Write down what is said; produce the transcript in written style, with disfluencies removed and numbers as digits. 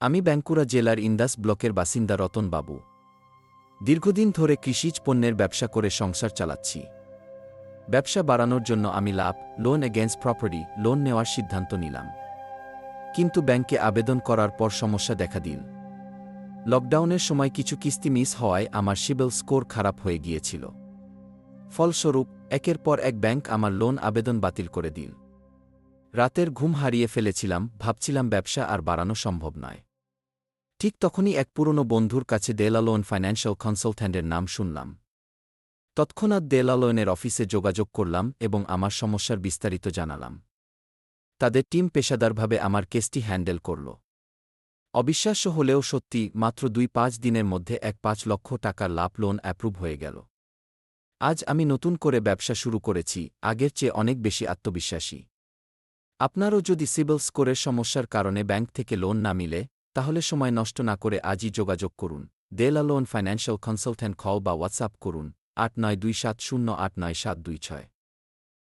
আমি বাঁকুড়া জেলার ইন্দাস ব্লকের বাসিন্দা রতন বাবু। দীর্ঘদিন ধরে কৃষিজ পণ্যের ব্যবসা করে সংসার চালাচ্ছি। ব্যবসা বাড়ানোর জন্য আমি লোন এগেইনস্ট প্রপার্টি লোন নেওয়ার সিদ্ধান্ত নিলাম। কিন্তু ব্যাংকে আবেদন করার পর সমস্যা দেখা দিল। লকডাউনের সময় কিছু কিস্তি মিস হওয়ায় আমার সিবিল স্কোর খারাপ হয়ে গিয়েছিল। ফলস্বরূপ একের পর এক ব্যাংক আমার লোন আবেদন বাতিল করে দিল। রাতের ঘুম হারিয়ে ফেলেছিলাম, ভাবছিলাম ব্যবসা আর বাড়ানো সম্ভব নয়। ঠিক তখনই এক পুরনো বন্ধুর কাছে দেলালোন ফাইন্যান্সিয়াল কনসালট্যান্টের নাম শুনলাম। তৎক্ষণাৎ দেলালোনের অফিসে যোগাযোগ করলাম এবং আমার সমস্যার বিস্তারিত জানালাম। তাদের টিম পেশাদারভাবে আমার কেসটি হ্যান্ডেল করল। অবিশ্বাস্য হলেও সত্যি, মাত্র ২-৫ দিনের মধ্যে ৫ লক্ষ টাকার লাভ লোন অ্যাপ্রুভ হয়ে গেল। আজ আমি নতুন করে ব্যবসা শুরু করেছি, আগের চেয়ে অনেক বেশি আত্মবিশ্বাসী। আপনারও যদি সিবিল স্কোরের সমস্যার কারণে ব্যাংক থেকে লোন না মিলে, তাহলে সময় নষ্ট না করে আজই যোগাযোগ করুন। দেলালোন ফাইন্যান্সিয়াল কনসালট্যান্ট কল বা হোয়াটসঅ্যাপ করুন ৮৯২৭০৮৯৭২৬।